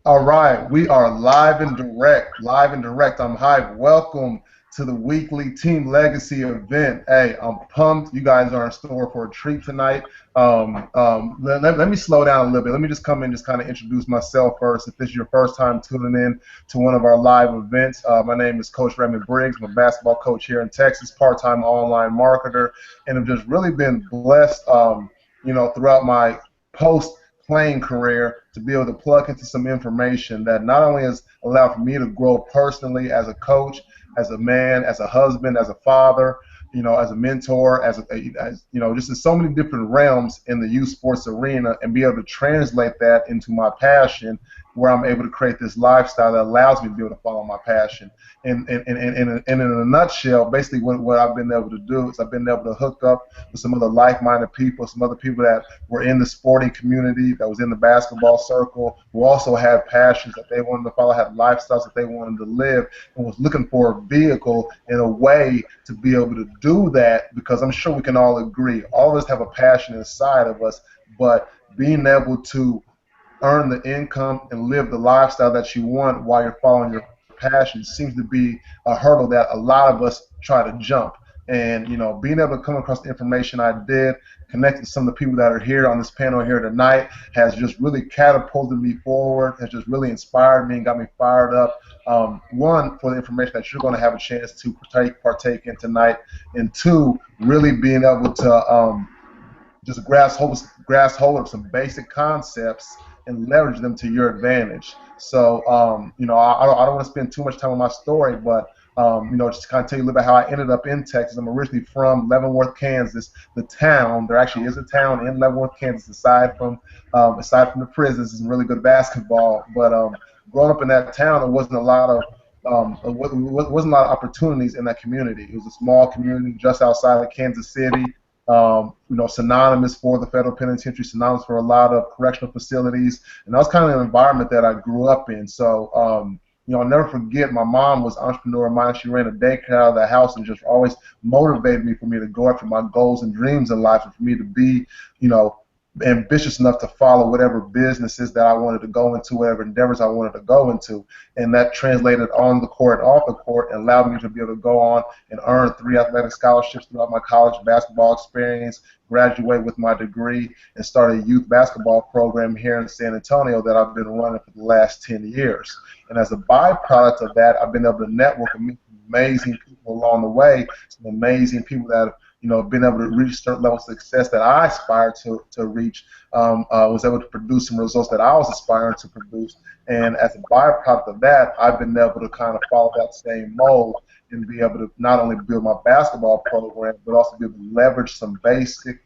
All right, we are live and direct. Live and direct. I'm hyped. Welcome to the weekly Team Legacy event. Hey, I'm pumped. You guys are in store for a treat tonight. Let me slow down a little bit. Let me just come in, just kind of introduce myself first. If this is your first time tuning in to one of our live events, my name is Coach Raymond Briggs. I'm a basketball coach here in Texas, part-time online marketer, and have just really been blessed, throughout my post playing career to be able to plug into some information that not only has allowed for me to grow personally as a coach, as a man, as a husband, as a father, as a mentor, just in so many different realms in the youth sports arena, and be able to translate that into my passion, where I'm able to create this lifestyle that allows me to be able to follow my passion. And in a nutshell, basically what I've been able to do is I've been able to hook up with some other like-minded people, some other people that were in the sporting community, that was in the basketball circle, who also had passions that they wanted to follow, had lifestyles that they wanted to live, and was looking for a vehicle and a way to be able to do that, because I'm sure we can all agree, all of us have a passion inside of us, but being able to earn the income and live the lifestyle that you want while you're following your passion seems to be a hurdle that a lot of us try to jump. And being able to come across the information I did, connect to some of the people that are here on this panel here tonight, has just really catapulted me forward, has just really inspired me and got me fired up. One, for the information that you're going to have a chance to partake in tonight, and two, really being able to just grasp hold of some basic concepts and leverage them to your advantage. So, I don't want to spend too much time on my story, but just to kind of tell you a little bit how I ended up in Texas. I'm originally from Leavenworth, Kansas, the town. There actually is a town in Leavenworth, Kansas, aside from the prisons, is really good basketball. But growing up in that town, there wasn't a lot of wasn't a lot of opportunities in that community. It was a small community just outside of Kansas City, synonymous for the federal penitentiary, synonymous for a lot of correctional facilities, and that was kind of an environment that I grew up in. So, I'll never forget, my mom was an entrepreneur of mine. She ran a daycare out of the house and just always motivated me for me to go after my goals and dreams in life, and for me to be, ambitious enough to follow whatever businesses that I wanted to go into, whatever endeavors I wanted to go into. And that translated on the court and off the court, and allowed me to be able to go on and earn 3 athletic scholarships throughout my college basketball experience, graduate with my degree, and start a youth basketball program here in San Antonio that I've been running for the last 10 years. And as a byproduct of that, I've been able to network and meet amazing people along the way, some amazing people that have been able to reach certain levels of success that I aspired to reach, was able to produce some results that I was aspiring to produce. And as a byproduct of that, I've been able to kind of follow that same mold and be able to not only build my basketball program, but also be able to leverage some basic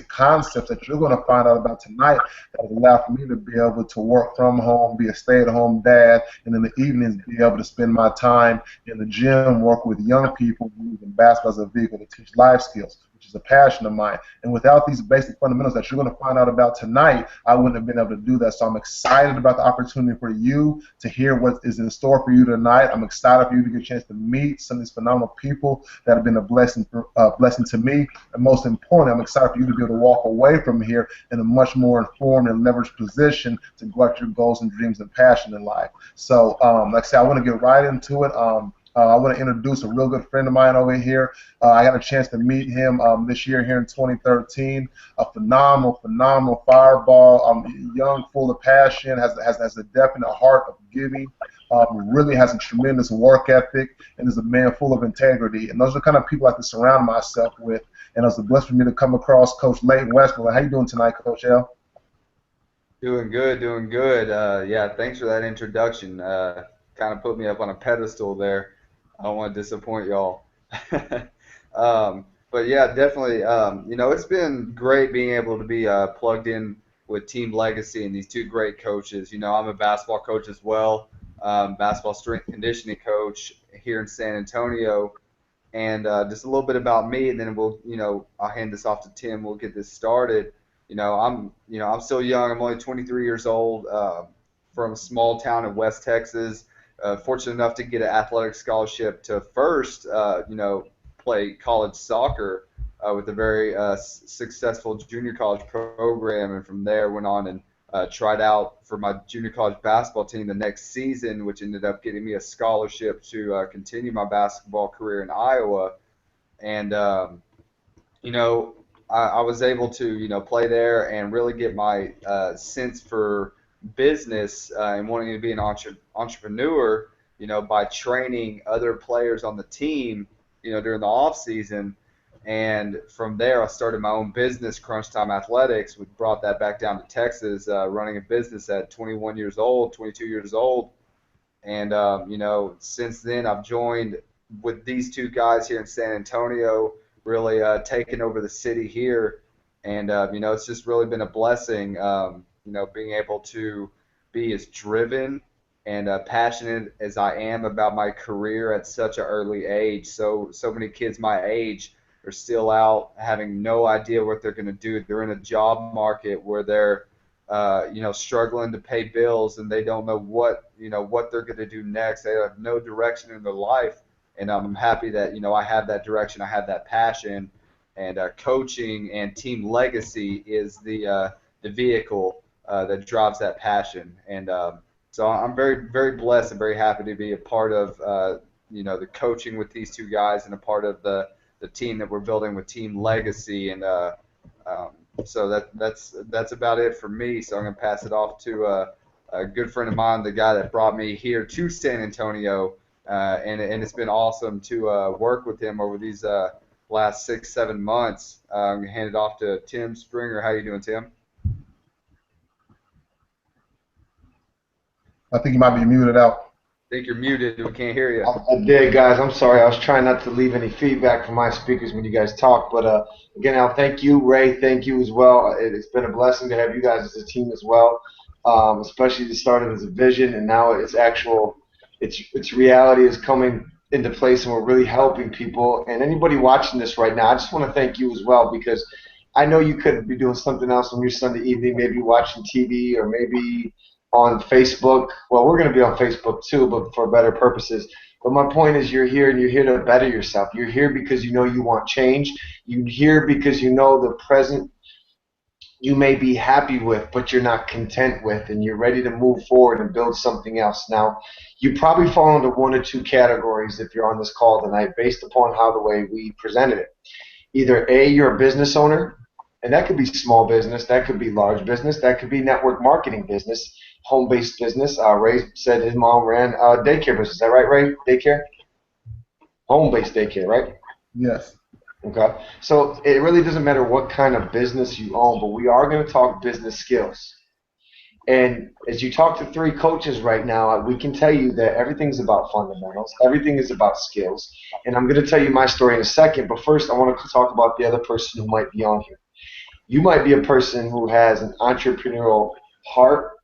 concepts that you're going to find out about tonight that will allow for me to be able to work from home, be a stay-at-home dad, and in the evenings be able to spend my time in the gym, work with young people, using basketball as a vehicle to teach life skills, which is a passion of mine. And without these basic fundamentals that you're going to find out about tonight, I wouldn't have been able to do that. So I'm excited about the opportunity for you to hear what is in store for you tonight. I'm excited for you to get a chance to meet some of these phenomenal people that have been a blessing to me. And most importantly, I'm excited for you to be able to walk away from here in a much more informed and leveraged position to go after your goals and dreams and passion in life. So, like I said, I want to get right into it. I want to introduce a real good friend of mine over here. I had a chance to meet him this year here in 2013. A phenomenal fireball. Young, full of passion, has a definite heart of giving. Really has a tremendous work ethic, and is a man full of integrity. And those are the kind of people I like to surround myself with. And it was a blessing for me to come across Coach Leighton Westbrook. How you doing tonight, Coach L? Doing good, doing good. Yeah, thanks for that introduction. Kind of put me up on a pedestal there. I don't want to disappoint y'all. But yeah, definitely. It's been great being able to be plugged in with Team Legacy and these two great coaches. I'm a basketball coach as well, basketball strength conditioning coach here in San Antonio. And just a little bit about me, and then I'll hand this off to Tim. We'll get this started. I'm still young. I'm only 23 years old, from a small town in West Texas. Fortunate enough to get an athletic scholarship to first, play college soccer with a very successful junior college program, and from there went on and tried out for my junior college basketball team the next season, which ended up getting me a scholarship to continue my basketball career in Iowa. And you know, I was able to, play there and really get my sense for business and wanting to be an entrepreneur, by training other players on the team, during the off season. And from there, I started my own business, Crunch Time Athletics. We brought that back down to Texas, running a business at 21 years old, 22 years old. And, since then, I've joined with these two guys here in San Antonio, really taking over the city here. And, it's just really been a blessing, being able to be as driven and passionate as I am about my career at such an early age. So many kids my age are still out having no idea what they're going to do. They're in a job market where they're struggling to pay bills and they don't know what they're going to do next. They have no direction in their life, and I'm happy that I have that direction, I have that passion, and coaching and team legacy is the vehicle that drives that passion. And so I'm very very blessed and very happy to be a part of the coaching with these two guys and a part of the team that we're building with Team Legacy. And um, so that's about it for me. So I'm gonna pass it off to a good friend of mine, the guy that brought me here to San Antonio, and it's been awesome to work with him over these last 6 7 months. I'm gonna hand it off to Tim Springer. How you doing, Tim? I think you might be muted out. I think you're muted. We can't hear you. I did, guys. I'm sorry. I was trying not to leave any feedback from my speakers when you guys talk. But again, Al, thank you. Ray, thank you as well. It's been a blessing to have you guys as a team as well, especially to start it as a vision, and now it's actual. Its reality is coming into place, and we're really helping people. And anybody watching this right now, I just want to thank you as well, because I know you could be doing something else on your Sunday evening, maybe watching TV or maybe on Facebook. Well, we're going to be on Facebook too, but for better purposes. But my point is, you're here and you're here to better yourself. You're here because you know you want change. You're here because you know the present you may be happy with, but you're not content with, and you're ready to move forward and build something else. Now, you probably fall into one or two categories if you're on this call tonight based upon how the way we presented it. Either A, you're a business owner, and that could be small business, that could be large business, that could be network marketing business, home-based business. Ray said his mom ran a daycare business. Is that right, Ray? Daycare? Home-based daycare, right? Yes. Okay. So it really doesn't matter what kind of business you own, but we are going to talk business skills. And as you talk to three coaches right now, we can tell you that everything's about fundamentals. Everything is about skills. And I'm going to tell you my story in a second, but first I want to talk about the other person who might be on here. You might be a person who has an entrepreneurial heart,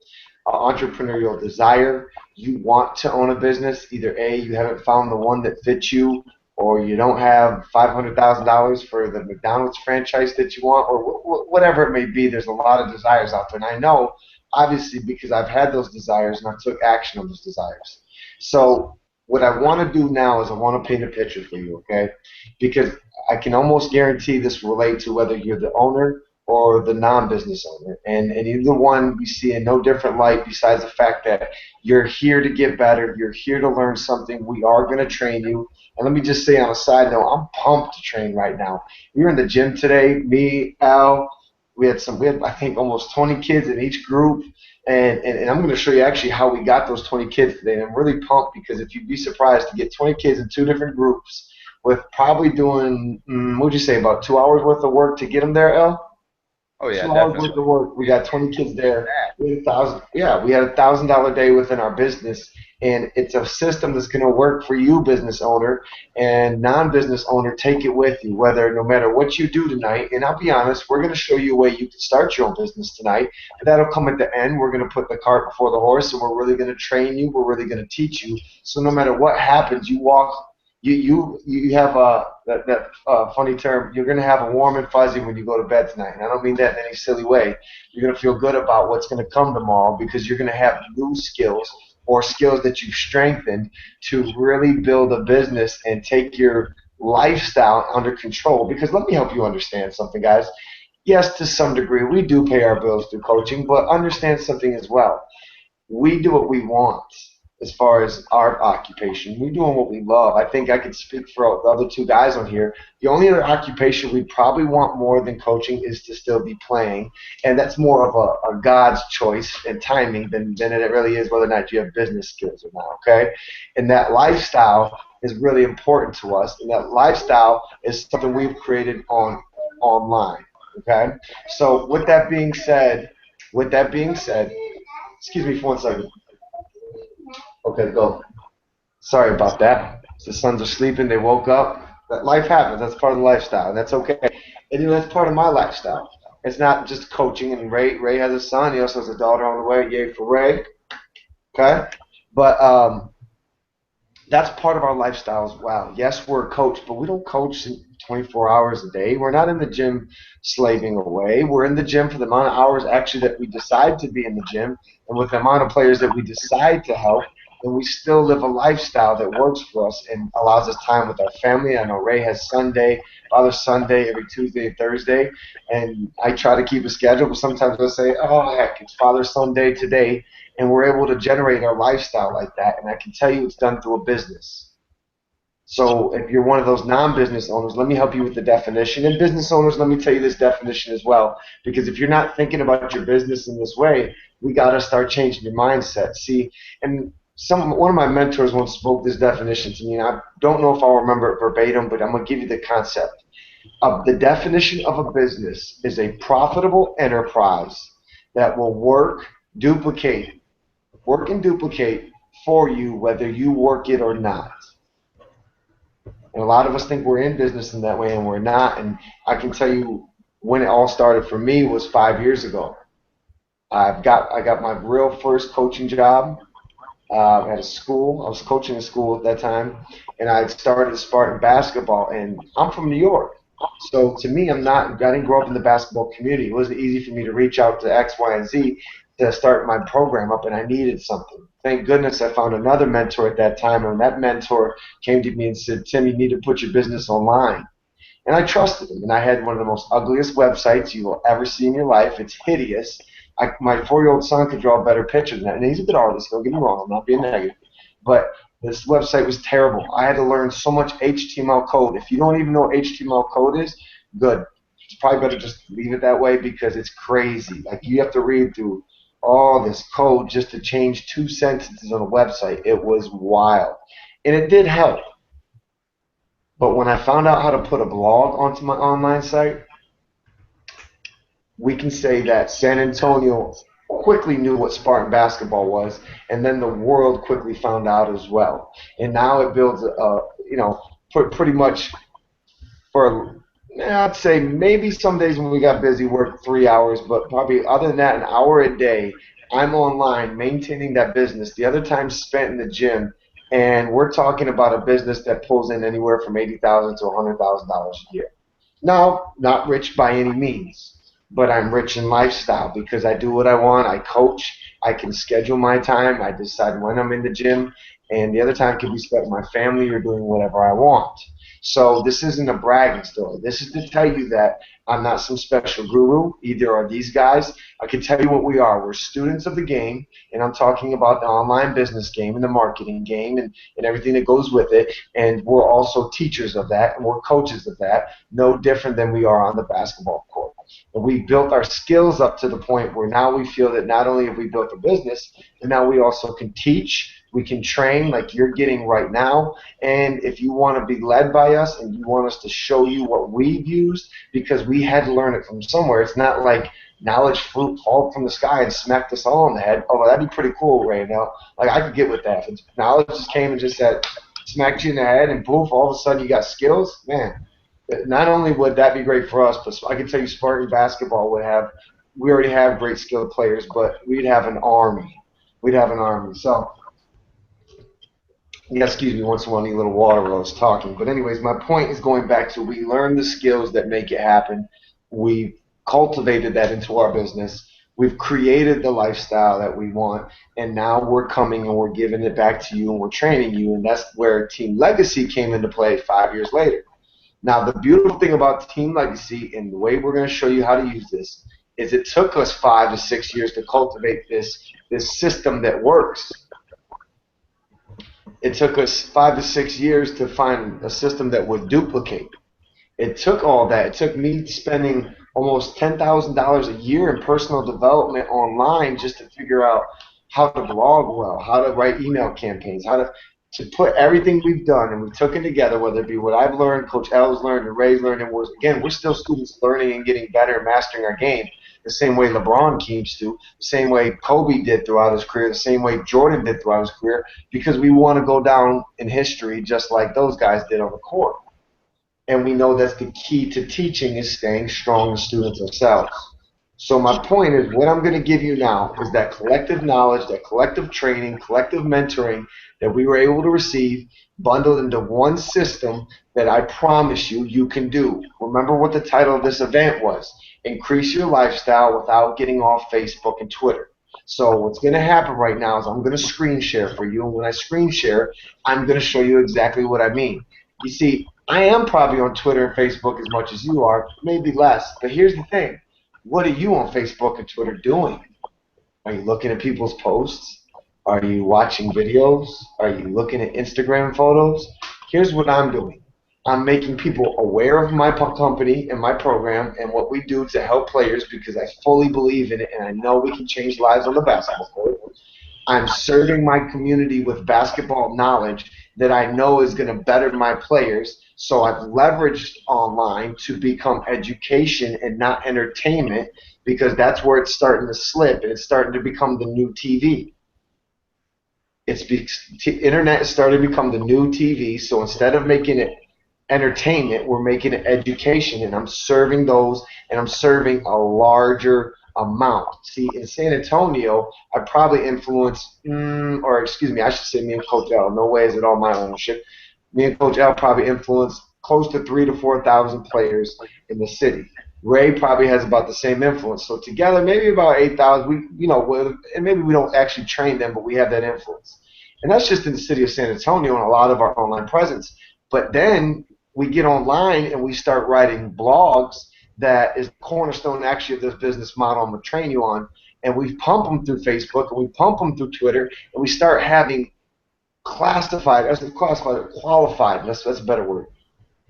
entrepreneurial desire. You want to own a business. Either A, you haven't found the one that fits you, or you don't have $500,000 for the McDonald's franchise that you want, or whatever it may be. There's a lot of desires out there. And I know, obviously, because I've had those desires and I took action on those desires. So what I want to do now is I want to paint a picture for you, okay? Because I can almost guarantee this will relate to whether you're the owner or the non-business owner. And either one we see in no different light besides the fact that you're here to get better. You're here to learn something. We are going to train you. And let me just say on a side note, I'm pumped to train right now. We were in the gym today, me, Al. We had I think almost 20 kids in each group. And I'm going to show you actually how we got those 20 kids today. And I'm really pumped because if you'd be surprised to get 20 kids in two different groups with probably doing, what would you say, about 2 hours worth of work to get them there, Al? Oh yeah, 2 hours definitely. worth of work. We got 20 kids there. We had we had $1,000 day within our business, and it's a system that's going to work for you, business owner, and non-business owner. Take it with you, whether no matter what you do tonight. And I'll be honest, we're going to show you a way you can start your own business tonight, but that'll come at the end. We're going to put the cart before the horse, and we're really going to train you. We're really going to teach you. So no matter what happens, you walk. You have that funny term. You're gonna have a warm and fuzzy when you go to bed tonight, and I don't mean that in any silly way. You're gonna feel good about what's gonna come tomorrow because you're gonna have new skills or skills that you've strengthened to really build a business and take your lifestyle under control. Because let me help you understand something, guys. yes, to some degree, we do pay our bills through coaching, but understand something as well. We do what we want as far as our occupation. We're doing what we love. I think I could speak for the other two guys on here. The only other occupation we probably want more than coaching is to still be playing, and that's more of a God's choice and timing than it really is whether or not you have business skills or not. Okay, and that lifestyle is really important to us, and that lifestyle is something we've created online. Okay, so with that being said, excuse me for 1 second. Okay, go. Sorry about that. The sons are sleeping. They woke up. That life happens. That's part of the lifestyle, and that's okay. And that's part of my lifestyle. It's not just coaching. And Ray has a son. He also has a daughter on the way. Yay for Ray. Okay, but that's part of our lifestyle as well. Yes, we're a coach, but we don't coach 24 hours a day. We're not in the gym slaving away. We're in the gym for the amount of hours actually that we decide to be in the gym and with the amount of players that we decide to help. And we still live a lifestyle that works for us and allows us time with our family. I know Ray has Sunday, Father Sunday every Tuesday and Thursday. And I try to keep a schedule, but sometimes I'll say, oh, heck, it's Father Sunday today, and we're able to generate our lifestyle like that. And I can tell you it's done through a business. So if you're one of those non-business owners, let me help you with the definition. And business owners, let me tell you this definition as well. Because if you're not thinking about your business in this way, we got to start changing your mindset. See, and one of my mentors once spoke this definition to me, and I don't know if I'll remember it verbatim, but I'm going to give you the concept. The definition of a business is a profitable enterprise that will work and duplicate for you whether you work it or not. And a lot of us think we're in business in that way, and we're not. And I can tell you when it all started for me was 5 years ago. I got my real first coaching job at a school. I was coaching a school at that time, and I started Spartan basketball. And I'm from New York, so to me, I didn't grow up in the basketball community. It wasn't easy for me to reach out to X, Y, and Z to start my program up, and I needed something. Thank goodness I found another mentor at that time, and that mentor came to me and said, Tim, you need to put your business online. And I trusted him, and I had one of the most ugliest websites you will ever see in your life. It's hideous. My 4-year-old son could draw a better picture than that, and he's a good artist, don't get me wrong, I'm not being negative. But this website was terrible. I had to learn so much HTML code. If you don't even know what HTML code is, good. It's probably better just leave it that way because it's crazy. Like you have to read through all this code just to change 2 sentences on a website. It was wild. And it did help. But when I found out how to put a blog onto my online site, we can say that San Antonio quickly knew what Spartan basketball was, and then the world quickly found out as well. And now it builds, pretty much for, I'd say maybe some days when we got busy, work 3 hours, but probably other than that, an hour a day, I'm online maintaining that business. The other time spent in the gym, and we're talking about a business that pulls in anywhere from $80,000 to $100,000 a year. Now, not rich by any means, but I'm rich in lifestyle because I do what I want. I coach. I can schedule my time. I decide when I'm in the gym, and the other time can be spent with my family or doing whatever I want. So this isn't a bragging story. This is to tell you that I'm not some special guru. Either are these guys. I can tell you what we are. We're students of the game, and I'm talking about the online business game and the marketing game and everything that goes with it. And we're also teachers of that, and we're coaches of that, no different than we are on the basketball court. And we built our skills up to the point where now we feel that not only have we built a business, but now we also can teach, we can train like you're getting right now. And if you want to be led by us and you want us to show you what we've used, because we had to learn it from somewhere. It's not like knowledge fruit fall from the sky and smacked us all in the head. Oh, that'd be pretty cool right now. Like I could get with that. If knowledge just came and just said, smacked you in the head and poof, all of a sudden you got skills, man. Not only would that be great for us, but I can tell you Spartan basketball would have, we already have great skilled players, but we'd have an army. We'd have an army. So, yeah, excuse me, once in a while I need a little water while I was talking. But anyways, my point is going back to we learn the skills that make it happen. We've cultivated that into our business. We've created the lifestyle that we want, and now we're coming and we're giving it back to you and we're training you, and that's where Team Legacy came into play 5 years later. Now, the beautiful thing about Team Legacy and the way we're going to show you how to use this is it took us 5 to 6 years to cultivate this system that works. It took us 5 to 6 years to find a system that would duplicate. It took all that. It took me spending almost $10,000 a year in personal development online just to figure out how to blog well, how to write email campaigns, how to put everything we've done, and we took it together, whether it be what I've learned, Coach L's learned, and Ray's learned, and we're still students learning and getting better and mastering our game the same way LeBron keeps to, the same way Kobe did throughout his career, the same way Jordan did throughout his career, because we want to go down in history just like those guys did on the court. And we know that's the key to teaching is staying strong as students ourselves. So my point is what I'm going to give you now is that collective knowledge, that collective training, collective mentoring that we were able to receive bundled into one system that I promise you can do. Remember what the title of this event was. Increase your lifestyle without getting off Facebook and Twitter. So what's going to happen right now is I'm going to screen share for you. And when I screen share, I'm going to show you exactly what I mean. You see, I am probably on Twitter and Facebook as much as you are, maybe less. But here's the thing. What are you on Facebook and Twitter doing? Are you looking at people's posts? Are you watching videos? Are you looking at Instagram photos? Here's what I'm doing. I'm making people aware of my company and my program and what we do to help players because I fully believe in it and I know we can change lives on the basketball court. I'm serving my community with basketball knowledge that I know is going to better my players. So I've leveraged online to become education and not entertainment because that's where it's starting to slip and it's starting to become the new TV. Internet is starting to become the new TV. So instead of making it entertainment, we're making it education, and I'm serving those, and I'm serving a larger amount. See, in San Antonio, I probably influence, or excuse me, I should say me and Coach L. No way is it all my ownership. Me and Coach L probably influence close to 3,000 to 4,000 players in the city. Ray probably has about the same influence. So together, maybe about 8,000. And maybe we don't actually train them, but we have that influence. And that's just in the city of San Antonio and a lot of our online presence. But then we get online and we start writing blogs that is the cornerstone actually of this business model I'm going to train you on. And we pump them through Facebook and we pump them through Twitter and we start having qualified, that's a better word,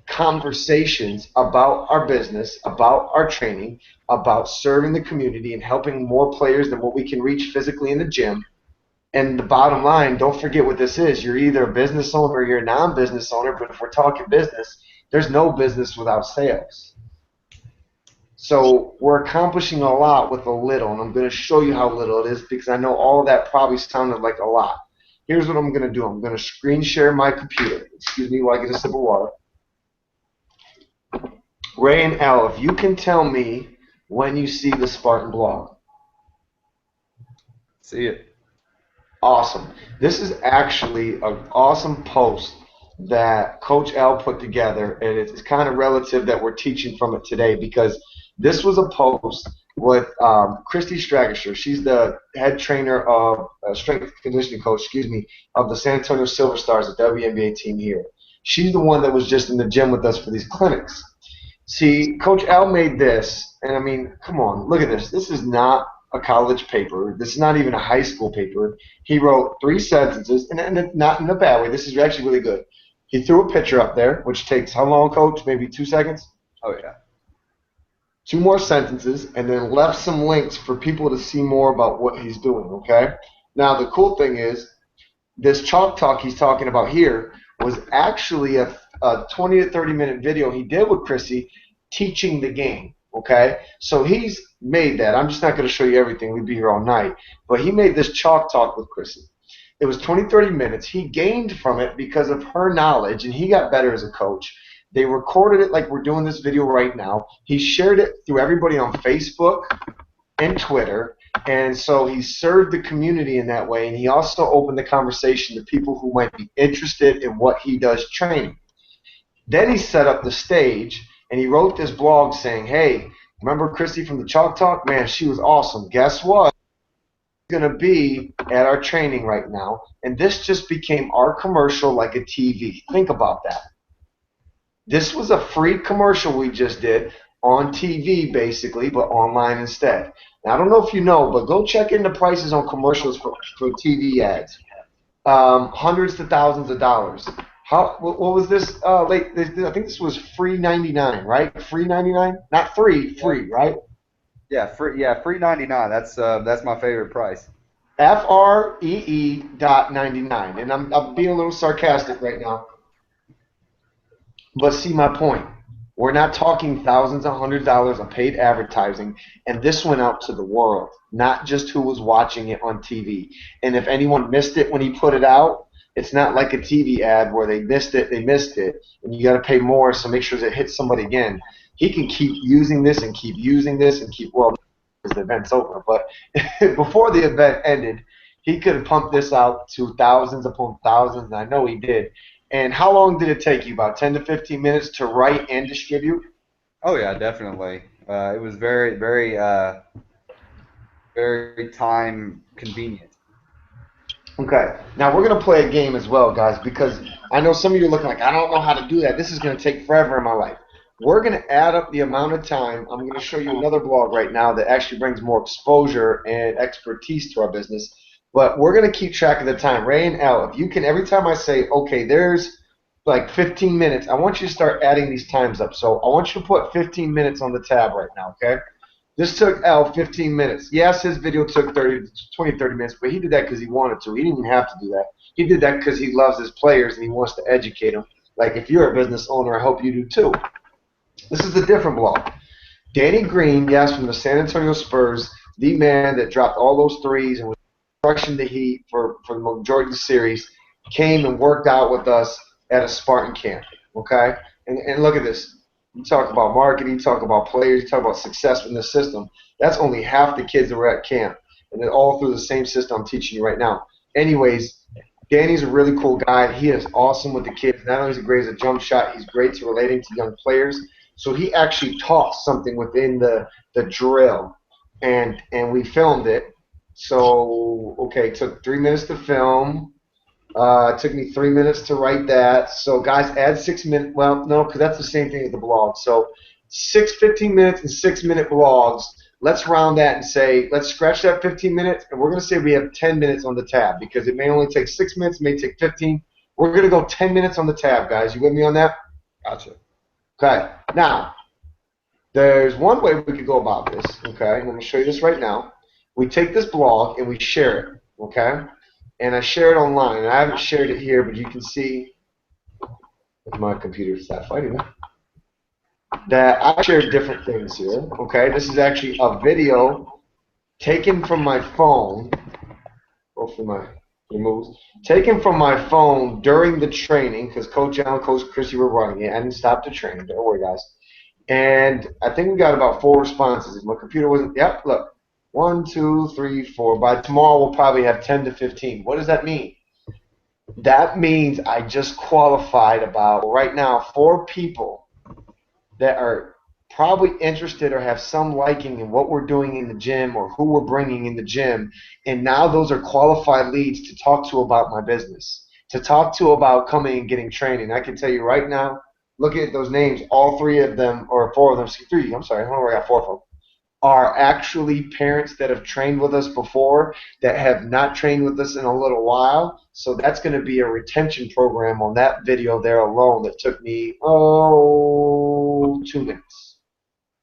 conversations about our business, about our training, about serving the community and helping more players than what we can reach physically in the gym. And the bottom line, don't forget what this is. You're either a business owner or you're a non-business owner, but if we're talking business, there's no business without sales. So we're accomplishing a lot with a little, and I'm going to show you how little it is because I know all of that probably sounded like a lot. Here's what I'm going to do. I'm going to screen share my computer. Excuse me while I get a sip of water. Ray and Al, if you can tell me when you see the Spartan blog. See it. Awesome. This is actually an awesome post that Coach L put together, and it's kind of relative that we're teaching from it today because this was a post with Christy Stragisher. She's the head trainer of strength conditioning coach, of the San Antonio Silver Stars, the WNBA team here. She's the one that was just in the gym with us for these clinics. See, Coach L made this, and I mean, come on, look at this. This is not a college paper. This is not even a high school paper. He wrote 3 sentences, and not in a bad way. This is actually really good. He threw a picture up there, which takes how long, Coach? Maybe 2 seconds? Oh, yeah. 2 more sentences, and then left some links for people to see more about what he's doing, okay? Now, the cool thing is this chalk talk he's talking about here was actually a 20 to 30-minute video he did with Chrissy teaching the game. Okay, so he's made that. I'm just not going to show you everything. We'd be here all night. But he made this chalk talk with Chrissy. It was 20, 30 minutes. He gained from it because of her knowledge, and he got better as a coach. They recorded it like we're doing this video right now. He shared it through everybody on Facebook and Twitter, and so he served the community in that way, and he also opened the conversation to people who might be interested in what he does training. Then he set up the stage, and he wrote this blog saying, hey, remember Christy from the Chalk Talk? Man, she was awesome. Guess what? She's going to be at our training right now. And this just became our commercial like a TV. Think about that. This was a free commercial we just did on TV, basically, but online instead. Now, I don't know if you know, but go check in the prices on commercials for TV ads. Hundreds to thousands of dollars. What was this? I think this was free 99, right? Free 99, not free, Yeah, free, right? free 99. That's my favorite price. FREE.99, and I'm being a little sarcastic right now. But see my point. We're not talking thousands of hundreds of dollars of paid advertising, and this went out to the world, not just who was watching it on TV. And if anyone missed it when he put it out, it's not like a TV ad where they missed it, and you got to pay more, so make sure it hits somebody again. He can keep using this and keep using this and keep, well, the event's over, but before the event ended, he could have pumped this out to thousands upon thousands, and I know he did. And how long did it take you? About 10 to 15 minutes to write and distribute? Oh yeah, definitely. It was very time convenient. Okay. Now we're going to play a game as well, guys, because I know some of you are looking like, I don't know how to do that. This is going to take forever in my life. We're going to add up the amount of time. I'm going to show you another blog right now that actually brings more exposure and expertise to our business. But we're going to keep track of the time. Ray and L, if you can, every time I say, okay, there's like 15 minutes, I want you to start adding these times up. So I want you to put 15 minutes on the tab right now, okay? This took Al 15 minutes. Yes, his video took 20, 30 minutes, but he did that because he wanted to. He didn't even have to do that. He did that because he loves his players and he wants to educate them. Like if you're a business owner, I hope you do too. This is a different blog. Danny Green, yes, from the San Antonio Spurs, the man that dropped all those threes and was crushing the Heat for the majority of the series, came and worked out with us at a Spartan camp, okay? And look at this. You talk about marketing, you talk about players, you talk about success in the system. That's only half the kids that were at camp. And they're all through the same system I'm teaching you right now. Anyways, Danny's a really cool guy. He is awesome with the kids. Not only is he great as a jump shot, he's great to relating to young players. So he actually taught something within the drill, and we filmed it. So, okay, it took 3 minutes to film. It took me 3 minutes to write that. So, guys, add 6 minutes. Well, no, because that's the same thing as the blog. So, 15 minutes and 6 minute blogs. Let's round that and say, let's scratch that 15 minutes, and we're going to say we have 10 minutes on the tab because it may only take 6 minutes, it may take 15. We're going to go 10 minutes on the tab, guys. You with me on that? Gotcha. Okay. Now, there's one way we could go about this, okay? I'm going to show you this right now. We take this blog and we share it, okay? And I share it online. I haven't shared it here, but you can see if my computer's that fighting me, that I share different things here, okay? This is actually a video taken from my phone. Hopefully my removes. Taken from my phone during the training because Coach Allen, Coach Chrissy were running it. I didn't stop the training. Don't worry, guys. And I think we got about 4 responses. If my computer wasn't, yep, look. 1, 2, 3, 4. By tomorrow, we'll probably have 10 to 15. What does that mean? That means I just qualified about, right now, 4 people that are probably interested or have some liking in what we're doing in the gym or who we're bringing in the gym. And now those are qualified leads to talk to about my business, to talk to about coming and getting training. I can tell you right now, look at those names, all 3 of them, or 4 of them, 3, I'm sorry, I don't know where I got 4 from, are actually parents that have trained with us before that have not trained with us in a little while. So that's going to be a retention program on that video there alone that took me, 2 minutes.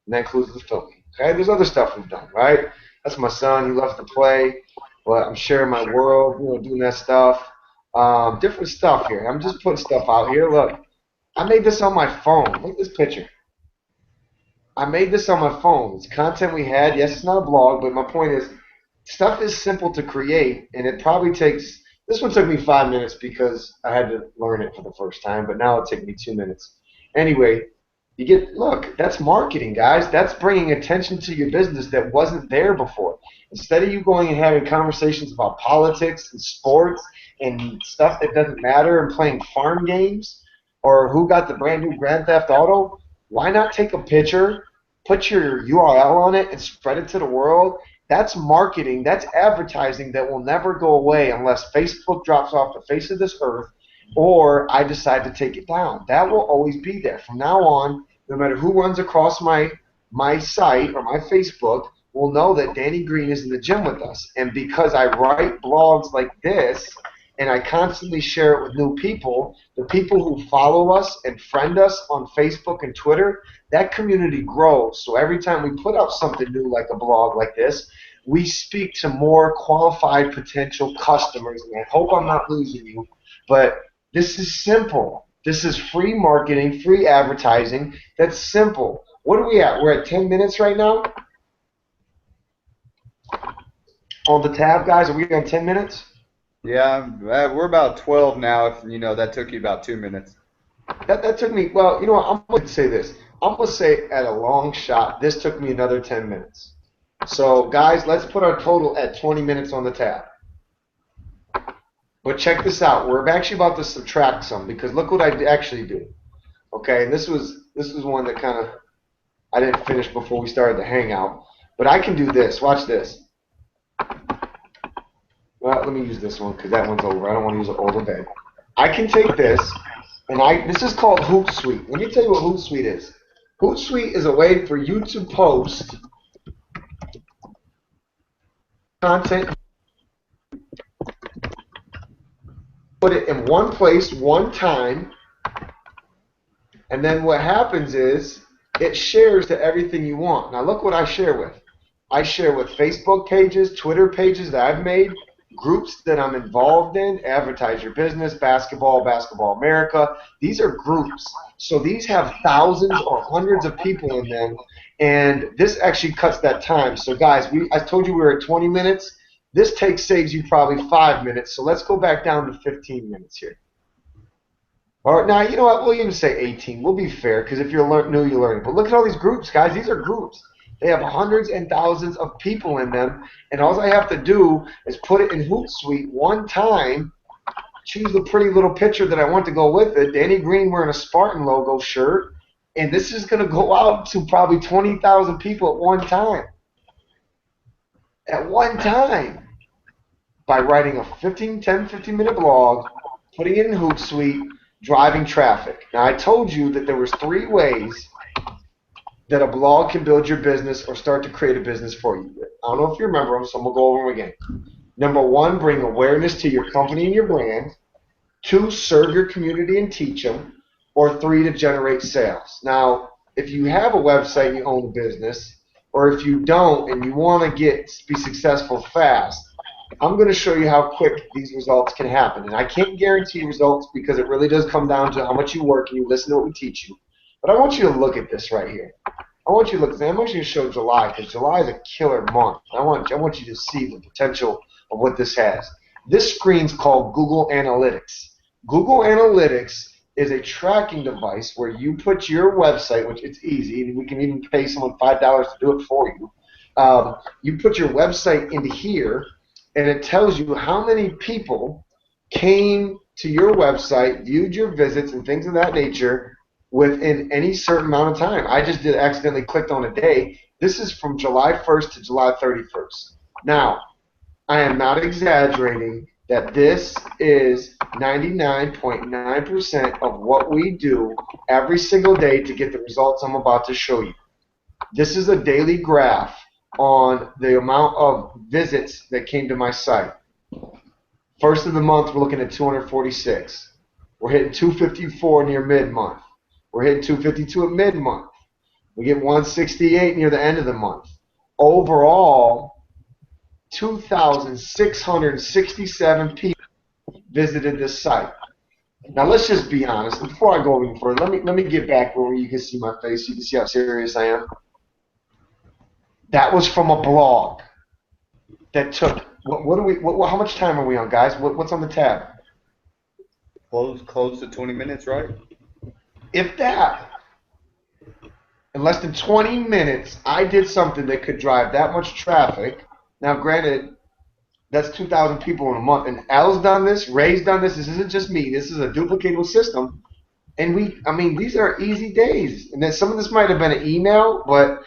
And that includes the filming. Okay, there's other stuff we've done, right? That's my son. He loves to play. But I'm sharing my world, doing that stuff. Different stuff here. I'm just putting stuff out here. Look, I made this on my phone. Look at this picture. I made this on my phone. It's content we had. Yes, it's not a blog, but my point is, stuff is simple to create, and it probably takes. This one took me 5 minutes because I had to learn it for the first time, but now it'll take me 2 minutes. Anyway, look, that's marketing, guys. That's bringing attention to your business that wasn't there before. Instead of you going and having conversations about politics and sports and stuff that doesn't matter and playing farm games or who got the brand new Grand Theft Auto, why not take a picture, put your URL on it, and spread it to the world? That's marketing. That's advertising that will never go away unless Facebook drops off the face of this earth or I decide to take it down. That will always be there. From now on, no matter who runs across my site or my Facebook will know that Danny Green is in the gym with us. And because I write blogs like this and I constantly share it with new people, the people who follow us and friend us on Facebook and Twitter, that community grows. So every time we put up something new like a blog like this, we speak to more qualified potential customers. And I hope I'm not losing you, but this is simple. This is free marketing, free advertising. That's simple. What are we at? We're at 10 minutes right now on the tab, guys. Are we on 10 minutes? Yeah, we're about 12 now. If you know that took you about 2 minutes. That took me, well, you know what? I'm going to say this. I'm going to say at a long shot, this took me another 10 minutes. So, guys, let's put our total at 20 minutes on the tab. But check this out. We're actually about to subtract some because look what I actually do. Okay, and this was one that kind of I didn't finish before we started the hangout. But I can do this. Watch this. Well, let me use this one because that one's over. I don't want to use an older bed. I can take this, and this is called Hootsuite. Let me tell you what Hootsuite is. Hootsuite is a way for you to post content, put it in one place, one time, and then what happens is it shares to everything you want. Now look what I share with. I share with Facebook pages, Twitter pages that I've made, groups that I'm involved in, Advertise Your Business, Basketball America. These are groups. So these have thousands or hundreds of people in them, and this actually cuts that time. So guys, I told you we were at 20 minutes. This saves you probably 5 minutes. So let's go back down to 15 minutes here. All right, now, you know what? We'll even say 18. We'll be fair because if you're new, you're learning. But look at all these groups, guys. These are groups. They have hundreds and thousands of people in them, and all I have to do is put it in Hootsuite one time, choose the pretty little picture that I want to go with it, Danny Green wearing a Spartan logo shirt, and this is going to go out to probably 20,000 people at one time. At one time. By writing a 15-minute blog, putting it in Hootsuite, driving traffic. Now, I told you that there was 3 ways that a blog can build your business or start to create a business for you. I don't know if you remember them, so I'm going to go over them again. Number 1, bring awareness to your company and your brand. 2, serve your community and teach them. Or 3, to generate sales. Now, if you have a website and you own a business, or if you don't and you want to be successful fast, I'm going to show you how quick these results can happen. And I can't guarantee results because it really does come down to how much you work and you listen to what we teach you. But I want you to look at this right here. I want you to look. I want you to show July because July is a killer month. I want you to see the potential of what this has. This screen's called Google Analytics. Google Analytics is a tracking device where you put your website, which it's easy, and we can even pay someone $5 to do it for you. You put your website into here, and it tells you how many people came to your website, viewed your visits, and things of that nature within any certain amount of time. I just accidentally clicked on a day. This is from July 1st to July 31st. Now, I am not exaggerating that this is 99.9% of what we do every single day to get the results I'm about to show you. This is a daily graph on the amount of visits that came to my site. First of the month, we're looking at 246. We're hitting 254 near mid-month. We're hitting 252 at mid-month. We get 168 near the end of the month. Overall, 2,667 people visited this site. Now let's just be honest. Before I go even further, let me get back where you can see my face. You can see how serious I am. That was from a blog that took. How much time are we on, guys? What's on the tab? Close to 20 minutes, right? If that, in less than 20 minutes, I did something that could drive that much traffic. Now, granted, that's 2,000 people in a month. And Al's done this, Ray's done this. This isn't just me. This is a duplicatable system. And these are easy days. And then some of this might have been an email, but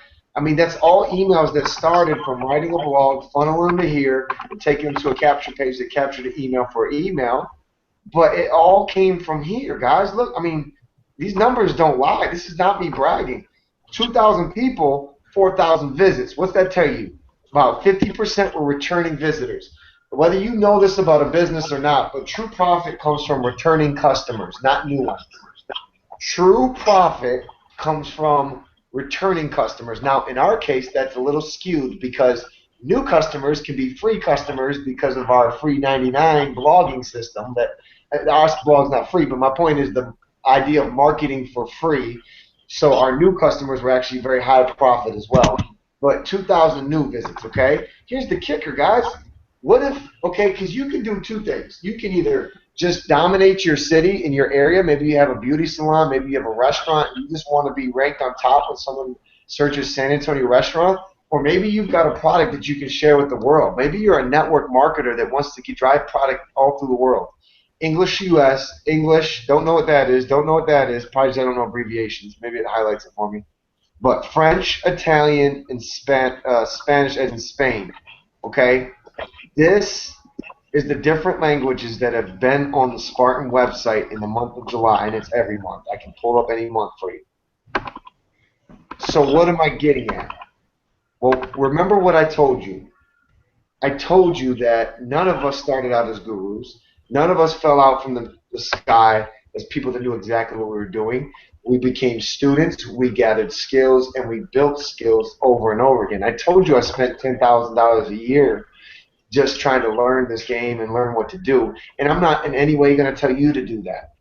that's all emails that started from writing a blog, funneling them to here, and taking them to a capture page that captured an email for email. But it all came from here, guys. Look, I mean, these numbers don't lie. This is not me bragging. 2,000 people, 4,000 visits. What's that tell you? About 50% were returning visitors. Whether you know this about a business or not, but true profit comes from returning customers, not new ones. True profit comes from returning customers. Now, in our case, that's a little skewed because new customers can be free customers because of our free 99 blogging system. That our blog's not free, but my point is the idea of marketing for free. So our new customers were actually very high profit as well. But 2,000 new visits, okay? Here's the kicker, guys. What if, okay, because you can do two things. You can either just dominate your city in your area. Maybe you have a beauty salon, maybe you have a restaurant. You just want to be ranked on top when someone searches San Antonio restaurant. Or maybe you've got a product that you can share with the world. Maybe you're a network marketer that wants to drive product all through the world. English US, English, don't know what that is, don't know what that is. Probably I don't know abbreviations. Maybe it highlights it for me. But French, Italian, and Spanish as in Spain. Okay? This is the different languages that have been on the Spartan website in the month of July, and it's every month. I can pull up any month for you. So what am I getting at? Well, remember what I told you. I told you that none of us started out as gurus. None of us fell out from the sky as people that knew exactly what we were doing. We became students, we gathered skills, and we built skills over and over again. I told you I spent $10,000 a year just trying to learn this game and learn what to do. And I'm not in any way going to tell you to do that.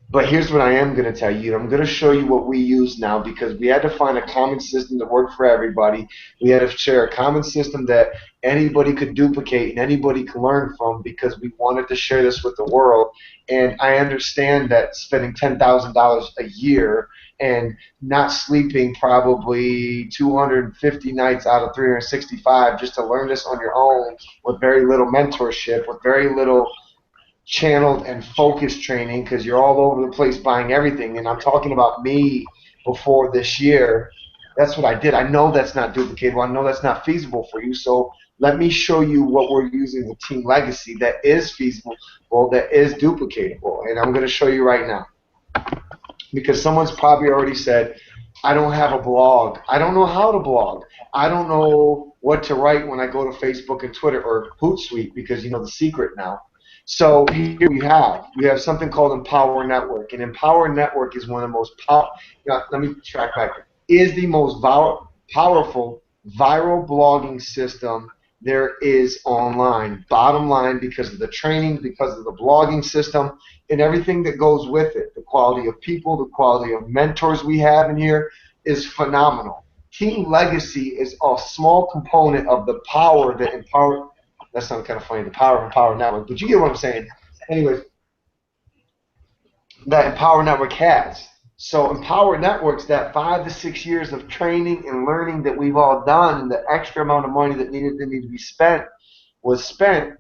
But here's what I am going to tell you. I'm going to show you what we use now because we had to find a common system that worked for everybody. We had to share a common system that anybody could duplicate and anybody could learn from because we wanted to share this with the world. And I understand that spending $10,000 a year and not sleeping probably 250 nights out of 365 just to learn this on your own with very little mentorship, with very little channeled and focused training because you're all over the place buying everything. And I'm talking about me before this year. That's what I did. I know that's not duplicatable. I know that's not feasible for you. So let me show you what we're using with Team Legacy that is feasible, that is duplicatable. And I'm going to show you right now. Because someone's probably already said, I don't have a blog. I don't know how to blog. I don't know what to write when I go to Facebook and Twitter or Hootsuite because you know the secret now. So here we have something called Empower Network, and Empower Network is one of the most let me track back. Is the most powerful viral blogging system there is online. Bottom line, because of the training, because of the blogging system, and everything that goes with it. The quality of people, the quality of mentors we have in here is phenomenal. Team Legacy is a small component of the power that Empower. That sounds kind of funny. The power of Empower Network, but you get what I'm saying. Anyways, that Empower Network has. So Empower Networks, that 5 to 6 years of training and learning that we've all done, and the extra amount of money that needed to be spent, was spent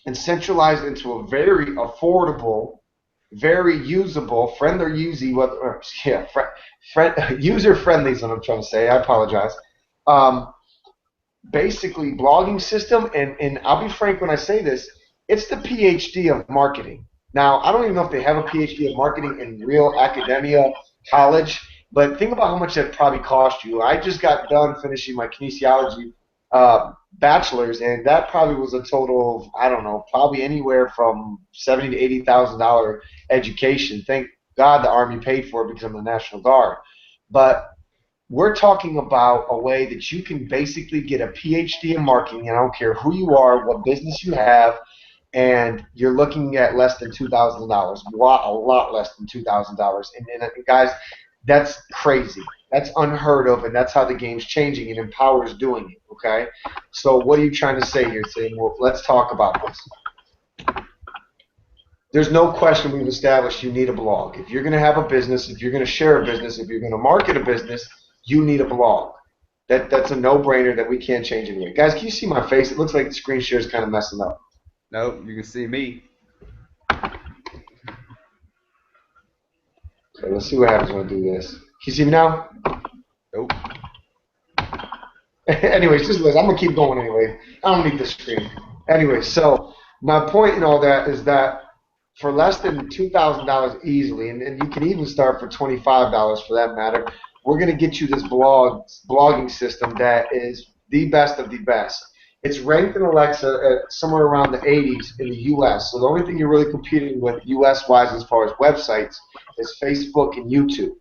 and centralized into a very affordable, very usable, user-friendly is what I'm trying to say. I apologize. Basically, blogging system, and I'll be frank when I say this, it's the PhD of marketing. Now, I don't even know if they have a PhD of marketing in real academia, college, but think about how much that probably cost you. I just got done finishing my kinesiology bachelor's, and that probably was a total of, I don't know, probably anywhere from $70,000 to $80,000 education. Thank God the Army paid for it because I'm the National Guard. But we're talking about a way that you can basically get a PhD in marketing. I don't care who you are, what business you have, and you're looking at less than $2,000, a lot less than $2,000. And guys, that's crazy. That's unheard of, and that's how the game's changing, and Empower's doing it, okay? So what are you trying to say here, Tim? Well, let's talk about this. There's no question we've established you need a blog. If you're going to have a business, if you're going to share a business, if you're going to market a business, you need a blog. That's a no-brainer that we can't change anyway. Guys, can you see my face? It looks like the screen share is kind of messing up. Nope, you can see me. Okay, let's see what happens when I do this. Can you see me now? Nope. Anyways, just listen. I'm going to keep going anyway. I don't need the screen. Anyway, so my point in all that is that for less than $2,000 easily, and you can even start for $25 for that matter. We're going to get you this blogging system that is the best of the best. It's ranked in Alexa at somewhere around the 80s in the U.S. So the only thing you're really competing with U.S.-wise as far as websites is Facebook and YouTube.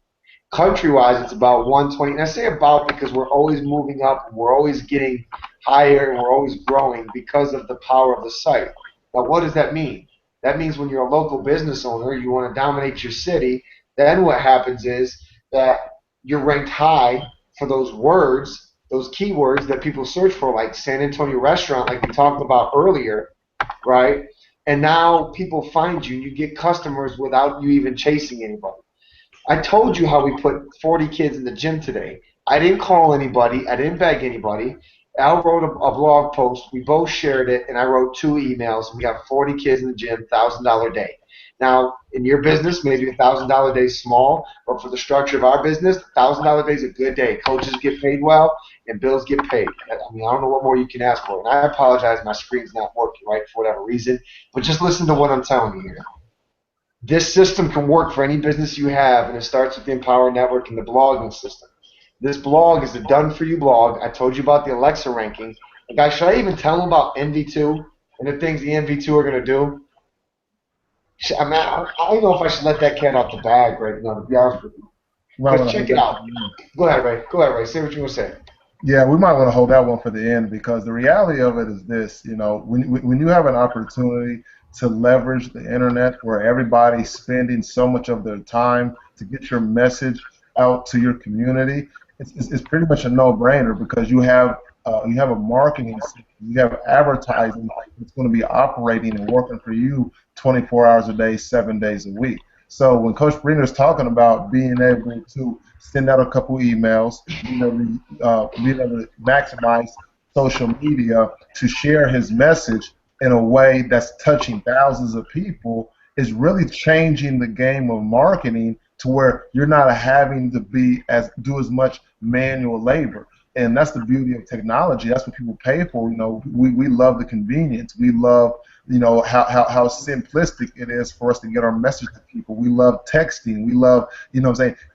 Country-wise, it's about 120. And I say about because we're always moving up and we're always getting higher and we're always growing because of the power of the site. Now, what does that mean? That means when you're a local business owner, you want to dominate your city, then what happens is that you're ranked high for those words, those keywords that people search for, like San Antonio restaurant, like we talked about earlier, right? And now people find you, and you get customers without you even chasing anybody. I told you how we put 40 kids in the gym today. I didn't call anybody. I didn't beg anybody. Al wrote a blog post. We both shared it, and I wrote 2 emails. We got 40 kids in the gym, $1,000 a day. Now, in your business, maybe $1,000 a day is small, but for the structure of our business, $1,000 a day is a good day. Coaches get paid well, and bills get paid. I mean, I don't know what more you can ask for. And I apologize, my screen's not working right for whatever reason, but just listen to what I'm telling you here. This system can work for any business you have, and it starts with the Empower Network and the blogging system. This blog is a done-for-you blog. I told you about the Alexa ranking. And guys, should I even tell them about NV2 and the things the NV2 are going to do? I mean, I don't know if I should let that cat out the bag right now, to be honest with you. Because check it out. Go ahead, Ray. Go ahead, Ray. Say what you want to say. Yeah, we might want to hold that one for the end because the reality of it is this, when you have an opportunity to leverage the internet where everybody's spending so much of their time to get your message out to your community, it's pretty much a no-brainer because you have a marketing system, you have advertising that's going to be operating and working for you 24 hours a day, 7 days a week. So when Coach Briner is talking about being able to send out a couple emails, being able to maximize social media to share his message in a way that's touching thousands of people, is really changing the game of marketing to where you're not having to do as much manual labor. And that's the beauty of technology. That's what people pay for. We love the convenience. We love, how simplistic it is for us to get our message to people. We love texting. We love,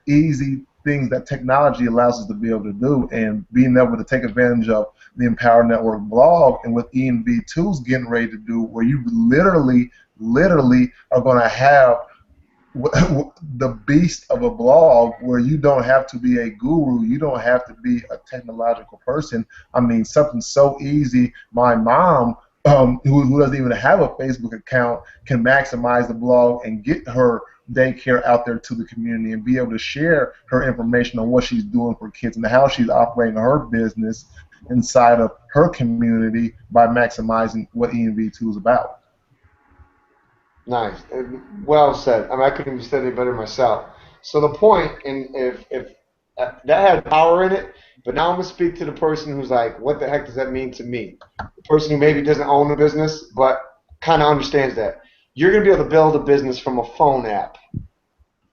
easy things that technology allows us to be able to do, and being able to take advantage of the Empower Network blog, and what ENV2's getting ready to do, where you literally are going to have the beast of a blog where you don't have to be a guru, you don't have to be a technological person. I mean, something so easy. My mom, who doesn't even have a Facebook account, can maximize the blog and get her daycare out there to the community and be able to share her information on what she's doing for kids and how she's operating her business inside of her community by maximizing what ENV2 is about. Nice. Well said. I mean, I couldn't have said it better myself. So the point, and if that had power in it, but now I'm going to speak to the person who's like, what the heck does that mean to me? The person who maybe doesn't own a business, but kind of understands that. You're going to be able to build a business from a phone app.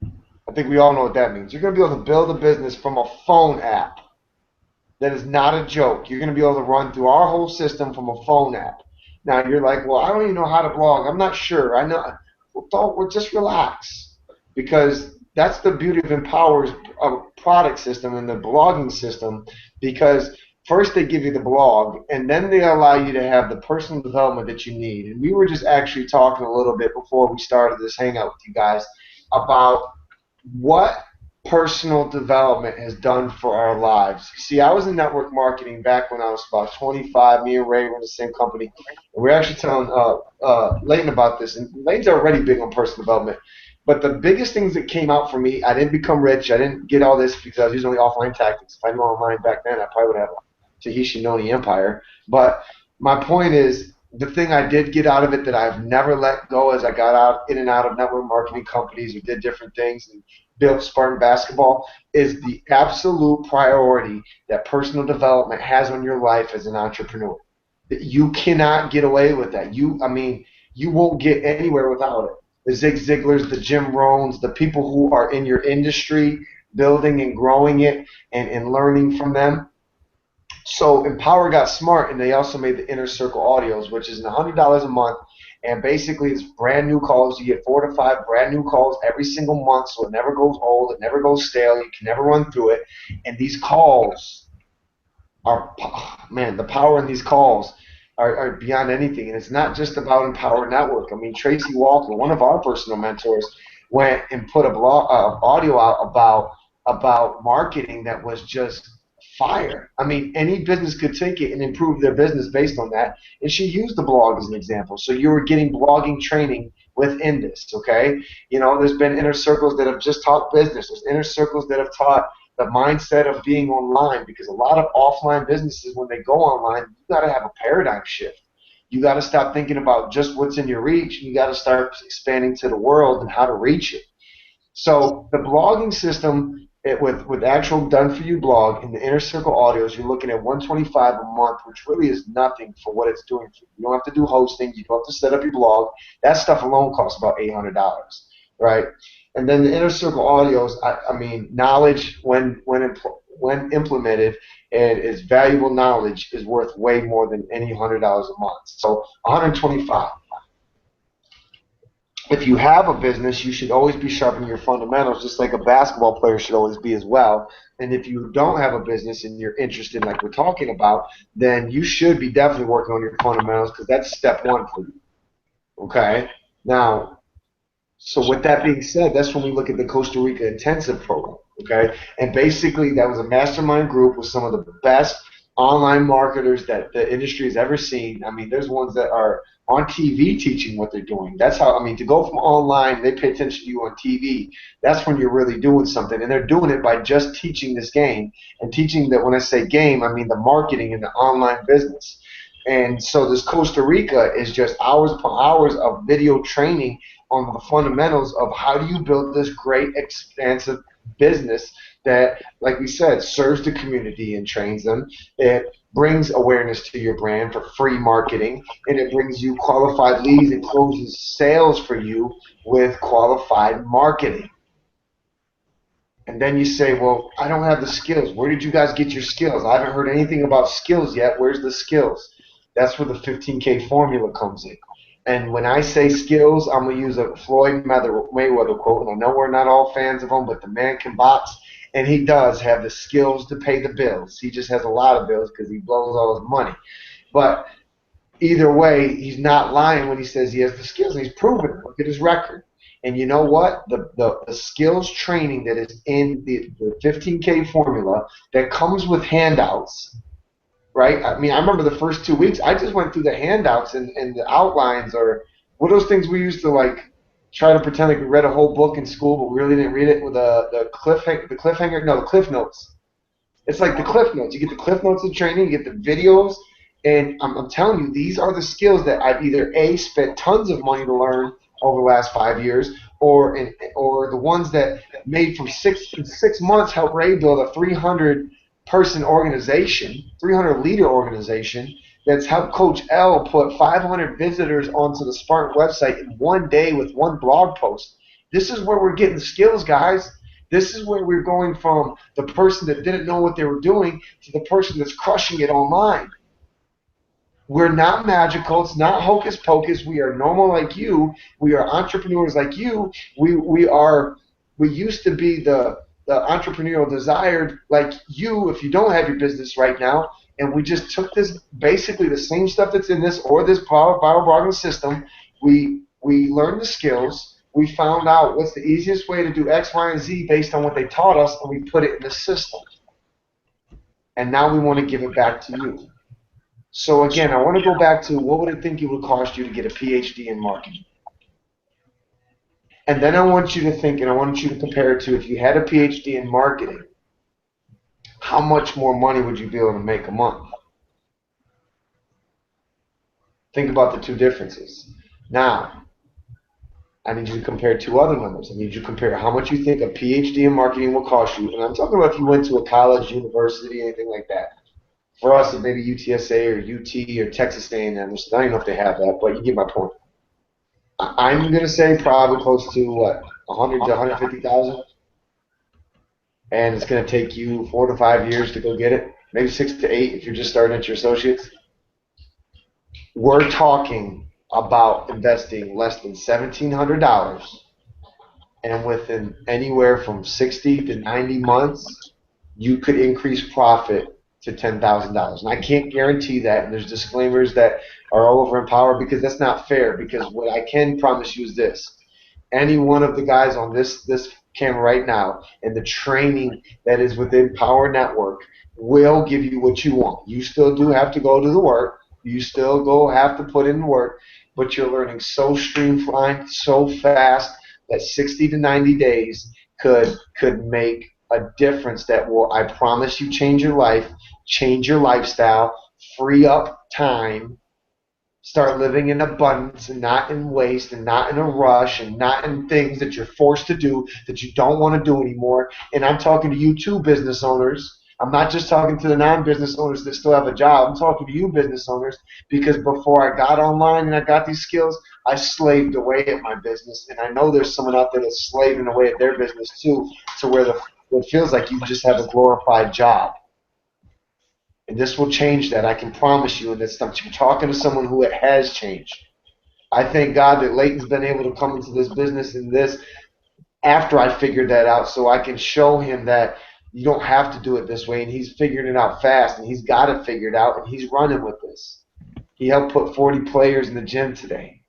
I think we all know what that means. You're going to be able to build a business from a phone app. That is not a joke. You're going to be able to run through our whole system from a phone app. Now you're like, well, I don't even know how to blog. I'm not sure. I know. Well, just relax, because that's the beauty of Empower's product system and the blogging system. Because first they give you the blog, and then they allow you to have the personal development that you need. And we were just actually talking a little bit before we started this hangout with you guys about what personal development has done for our lives. See, I was in network marketing back when I was about 25. Me and Ray were in the same company. And we are actually telling Leighton about this. And Leighton's already big on personal development. But the biggest things that came out for me, I didn't become rich. I didn't get all this because I was using only offline tactics. If I knew online back then, I probably would have a Tahishi Noni empire. But my point is, the thing I did get out of it that I've never let go as I got out in and out of network marketing companies or did different things and built Spartan basketball is the absolute priority that personal development has on your life as an entrepreneur. You cannot get away with that. You won't get anywhere without it. The Zig Ziglars, the Jim Rohns, the people who are in your industry, building and growing it and learning from them. So Empower got smart, and they also made the Inner Circle Audios, which is $100 a month, and basically it's brand new calls. You get 4 to 5 brand new calls every single month, so it never goes old, it never goes stale. You can never run through it, and these calls are, man, the power in these calls are beyond anything. And it's not just about Empower Network. I mean, Tracy Walker, one of our personal mentors, went and put a blog audio out about marketing that was just fire. I mean, any business could take it and improve their business based on that. And she used the blog as an example. So you were getting blogging training within this, okay? You know, there's been inner circles that have just taught business. There's inner circles that have taught the mindset of being online, because a lot of offline businesses, when they go online, you got to have a paradigm shift. You got to stop thinking about just what's in your reach. You got to start expanding to the world and how to reach it. So the blogging system, with actual done for you blog and the Inner Circle Audios, you're looking at $125 a month, which really is nothing for what it's doing for you. You don't have to do hosting. You don't have to set up your blog. That stuff alone costs about $800, right? And then the Inner Circle Audios, I mean, knowledge when implemented and is valuable knowledge is worth way more than any $100 a month. So 125. If you have a business, you should always be sharpening your fundamentals, just like a basketball player should always be as well. And if you don't have a business and you're interested, like we're talking about, then you should be definitely working on your fundamentals, because that's step one for you. Okay? Now, so with that being said, that's when we look at the Costa Rica Intensive Program. Okay? And basically, that was a mastermind group with some of the best online marketers that the industry has ever seen. I mean, there's ones that are on TV teaching what they're doing. That's how, I mean, to go from online, they pay attention to you on TV. That's when you're really doing something. And they're doing it by just teaching this game, and teaching that, when I say game, I mean the marketing and the online business. And so this Costa Rica is just hours upon hours of video training on the fundamentals of how do you build this great, expansive business that, like we said, serves the community and trains them. It brings awareness to your brand for free marketing, and it brings you qualified leads and closes sales for you with qualified marketing. And then you say, well, I don't have the skills. Where did you guys get your skills? I haven't heard anything about skills yet. Where's the skills? That's where the 15K formula comes in. And when I say skills, I'm going to use a Floyd Mayweather quote. And I know we're not all fans of him, but the man can box, and he does have the skills to pay the bills. He just has a lot of bills because he blows all his money. But either way, he's not lying when he says he has the skills. And he's proven it. Look at his record. And you know what? The skills training that is in the 15K formula that comes with handouts, right? I mean, I remember the first 2 weeks, I just went through the handouts and the outlines, or what are those things we used to like try to pretend like we read a whole book in school, but we really didn't read it, with the cliffhanger, no, the cliff notes. It's like the cliff notes. You get the cliff notes of training, you get the videos, and I'm telling you, these are the skills that I've either A, spent tons of money to learn over the last 5 years, or the ones that made from 6 months helped Ray build a 300-person organization, 300-leader organization that's helped Coach L put 500 visitors onto the Spartan website in one day with one blog post. This is where we're getting the skills, guys. This is where we're going from the person that didn't know what they were doing to the person that's crushing it online. We're not magical. It's not hocus pocus. We are normal like you. We are entrepreneurs like you. We used to be the entrepreneurial desired like you if you don't have your business right now. And we just took this, basically the same stuff that's in this or this power blogging system. We learned the skills. We found out what's the easiest way to do X, Y, and Z based on what they taught us, and we put it in the system. And now we want to give it back to you. So again, I want to go back to, what would it think it would cost you to get a PhD in marketing? And then I want you to think, and I want you to compare it to, if you had a PhD in marketing, how much more money would you be able to make a month? Think about the two differences. Now, I need you to compare two other numbers. I need you to compare how much you think a PhD in marketing will cost you. And I'm talking about if you went to a college, university, anything like that. For us, it may be UTSA or UT or Texas A&M. I don't even know if they have that, but you get my point. I'm going to say probably close to, what, 100 to 150,000? And it's going to take you 4 to 5 years to go get it. maybe 6 to 8 if you're just starting at your associates. We're talking about investing less than $1,700, and within anywhere from 60 to 90 months, you could increase profit to $10,000. And I can't guarantee that. And there's disclaimers that are all over Empower because that's not fair. Because what I can promise you is this: any one of the guys on this camera right now and the training that is within Power Network will give you what you want. You still do have to go to the work. You still go have to put in work, but you're learning so streamlined, so fast that 60 to 90 days could make a difference that will, I promise you, change your life, change your lifestyle, free up time, start living in abundance and not in waste and not in a rush and not in things that you're forced to do that you don't want to do anymore. And I'm talking to you too, business owners. I'm not just talking to the non-business owners that still have a job. I'm talking to you, business owners, because before I got online and I got these skills, I slaved away at my business. And I know there's someone out there that's slaving away at their business too, to where it feels like you just have a glorified job. And this will change that. I can promise you. And it's you're talking to someone who it has changed. I thank God that Leighton's been able to come into this business and this after I figured that out, so I can show him that you don't have to do it this way. And he's figuring it out fast, and he's got it figured out, and he's running with this. He helped put 40 players in the gym today.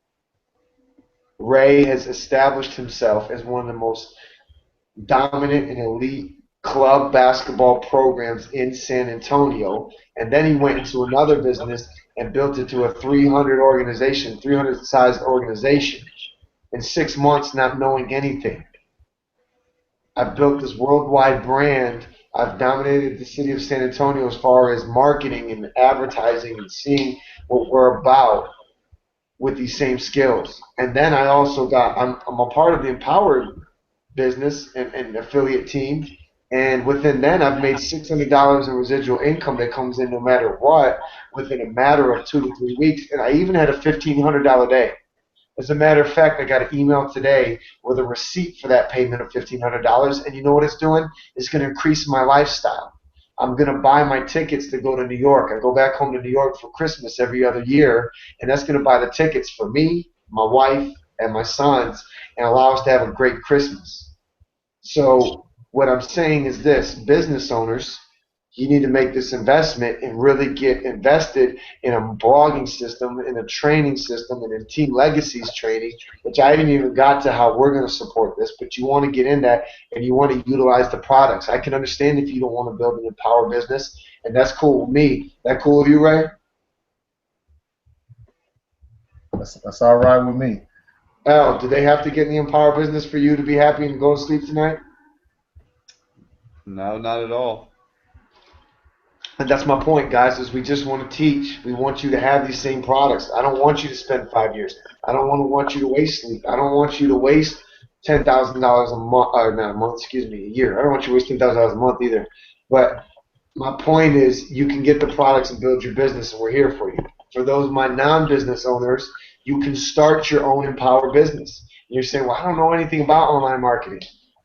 Ray has established himself as one of the most dominant and elite club basketball programs in San Antonio, and then he went into another business and built it to a 300 sized organization in 6 months, not knowing anything. I've built this worldwide brand. I've dominated the city of San Antonio as far as marketing and advertising and seeing what we're about with these same skills. And then I also I'm a part of the Empowered business and affiliate team. And within then, I've made $600 in residual income that comes in no matter what within a matter of 2 to 3 weeks. And I even had a $1,500 day. As a matter of fact, I got an email today with a receipt for that payment of $1,500. And you know what it's doing? It's going to increase my lifestyle. I'm going to buy my tickets to go to New York. I go back home to New York for Christmas every other year, and that's going to buy the tickets for me, my wife, and my sons, and allow us to have a great Christmas. So what I'm saying is this: business owners, you need to make this investment and really get invested in a blogging system, in a training system, and in Team Legacy's training, which I haven't even got to how we're going to support this, but you want to get in that and you want to utilize the products. I can understand if you don't want to build an Empower business, and that's cool with me. That cool with you, Ray? That's all right with me. Al, do they have to get in the Empower business for you to be happy and go to sleep tonight? No, not at all. And that's my point, guys, is we just want to teach. We want you to have these same products. I don't want you to spend 5 years. I don't want you to waste sleep. I don't want you to waste $10,000 a month, or not a month, excuse me, a year. I don't want you to waste $10,000 a month either. But my point is you can get the products and build your business, and we're here for you. For those my non-business owners, you can start your own Empower business. And you're saying, well, I don't know anything about online marketing.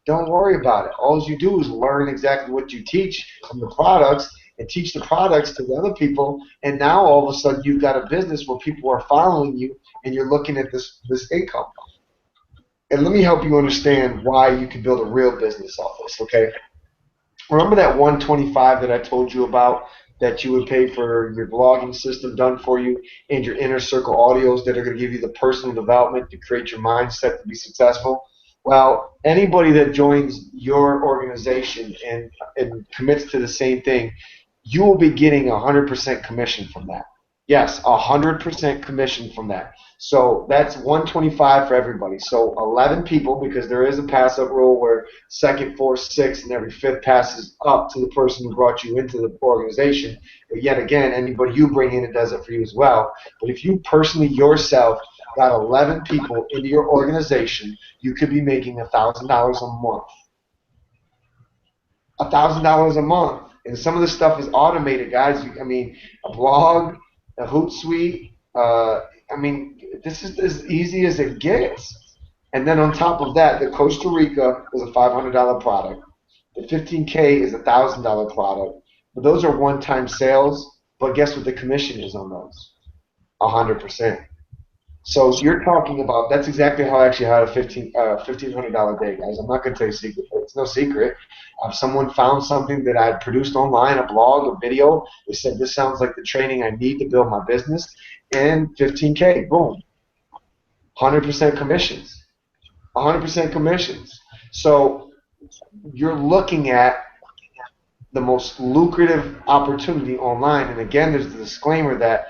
Don't worry about it. All you do is learn exactly what you teach from the products and teach the products to the other people, and now all of a sudden you've got a business where people are following you and you're looking at this income. And let me help you understand why you can build a real business off this, okay? Remember that 125 that I told you about that you would pay for your blogging system done for you and your inner circle audios that are going to give you the personal development to create your mindset to be successful? Well, anybody that joins your organization and commits to the same thing, you will be getting 100% commission from that. Yes, 100% commission from that. So that's 125 for everybody. So 11 people, because there is a pass-up rule where second, fourth, sixth, and every fifth passes up to the person who brought you into the organization. But yet again, anybody you bring in, it does it for you as well. But if you personally yourself got 11 people into your organization, you could be making $1,000 a month. $1,000 a month. And some of this stuff is automated, guys. I mean, a blog, a Hootsuite. I mean, this is as easy as it gets. And then on top of that, the Costa Rica is a $500 product. The 15K is a $1,000 product. But those are one-time sales. But guess what the commission is on those? 100%. So you're talking about that's exactly how I actually had a $1,500 day, guys. I'm not going to tell you a secret. It's no secret. Someone found something that I had produced online, a blog, a video. They said this sounds like the training I need to build my business, and 15K, boom, 100% commissions, 100% commissions. So you're looking at the most lucrative opportunity online, and again, there's the disclaimer that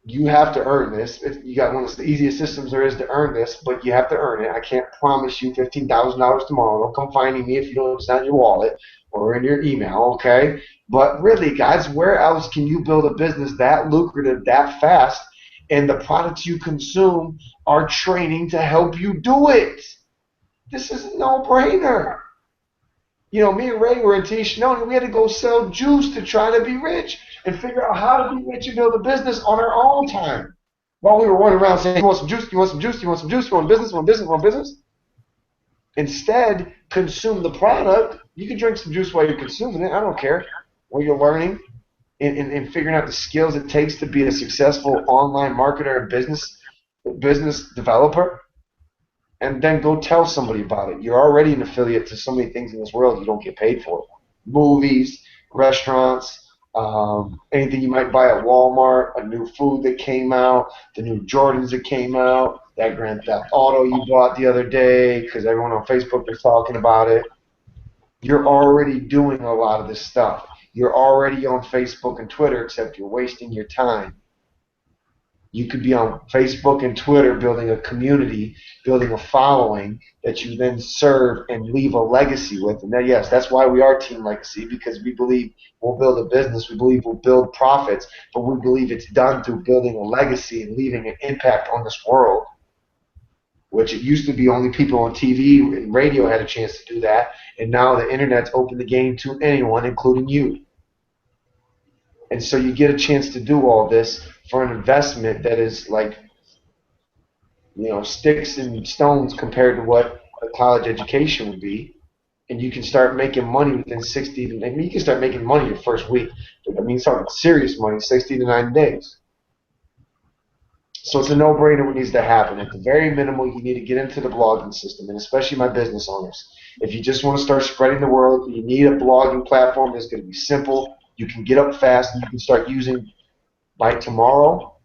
you have to earn this. You got one of the easiest systems there is to earn this, but you have to earn it. I can't promise you $15,000 tomorrow. Don't come finding me if you don't send your wallet or in your email, okay? But really, guys, where else can you build a business that lucrative, that fast, and the products you consume are training to help you do it? This is a no-brainer. Me and Ray were in T-Shinoni. We had to go sell juice to try to be rich and figure out how to be rich and build a business on our own time. While we were running around saying, you want some juice, you want some juice, you want some juice, you want business, you want business, you want business. Instead, consume the product. You can drink some juice while you're consuming it. I don't care. While you're learning and figuring out the skills it takes to be a successful online marketer and business developer. And then go tell somebody about it. You're already an affiliate to so many things in this world you don't get paid for. Movies, restaurants, anything you might buy at Walmart, a new food that came out, the new Jordans that came out, that Grand Theft Auto you bought the other day because everyone on Facebook was talking about it. You're already doing a lot of this stuff. You're already on Facebook and Twitter, except you're wasting your time. You could be on Facebook and Twitter building a community, building a following that you then serve and leave a legacy with. And then, yes, that's why we are Team Legacy, because we believe we'll build a business, we believe we'll build profits, but we believe it's done through building a legacy and leaving an impact on this world, which it used to be only people on TV and radio had a chance to do that, and now the Internet's opened the game to anyone, including you. And so you get a chance to do all this for an investment that is like, sticks and stones compared to what a college education would be. And you can start making money within 60 to, you can start making money your first week. Start serious money, 60 to 90 days. So it's a no-brainer what needs to happen. At the very minimal, you need to get into the blogging system, and especially my business owners. If you just want to start spreading the word, you need a blogging platform that's going to be simple. You can get up fast, and you can start using by tomorrow.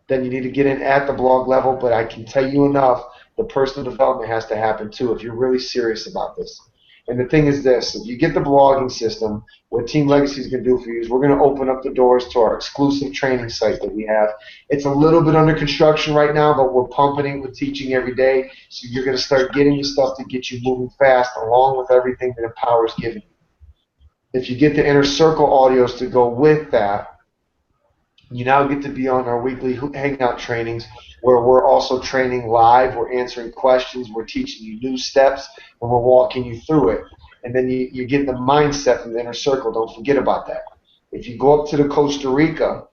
Then you need to get in at the blog level, but I can tell you enough, the personal development has to happen too if you're really serious about this. And the thing is this, if you get the blogging system, what Team Legacy is going to do for you is we're going to open up the doors to our exclusive training site that we have. It's a little bit under construction right now, but we're pumping it with teaching every day. So you're going to start getting the stuff to get you moving fast along with everything that Empower's giving you. If you get the Inner Circle audios to go with that, you now get to be on our weekly hangout trainings where we're also training live, we're answering questions, we're teaching you new steps, and we're walking you through it. And then you get the mindset from the Inner Circle. Don't forget about that. If you go up to the Costa Rica,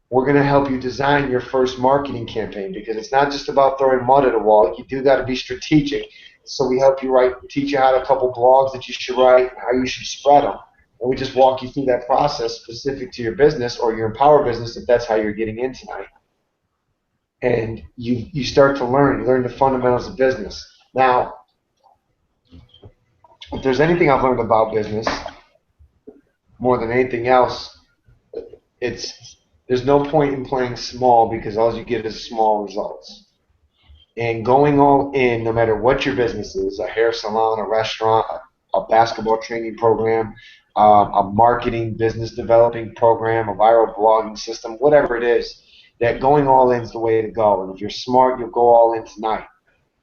we're going to help you design your first marketing campaign because it's not just about throwing mud at a wall. You do got to be strategic. So we help you teach you how to a couple blogs that you should write, how you should spread them. And we just walk you through that process specific to your business or your Empower business if that's how you're getting in tonight. And you start to learn. You learn the fundamentals of business. Now, if there's anything I've learned about business, more than anything else, there's no point in playing small because all you get is small results. And going all in, no matter what your business is, a hair salon, a restaurant, a basketball training program, a marketing, business developing program, a viral blogging system, whatever it is, that going all in is the way to go. And if you're smart, you'll go all in tonight.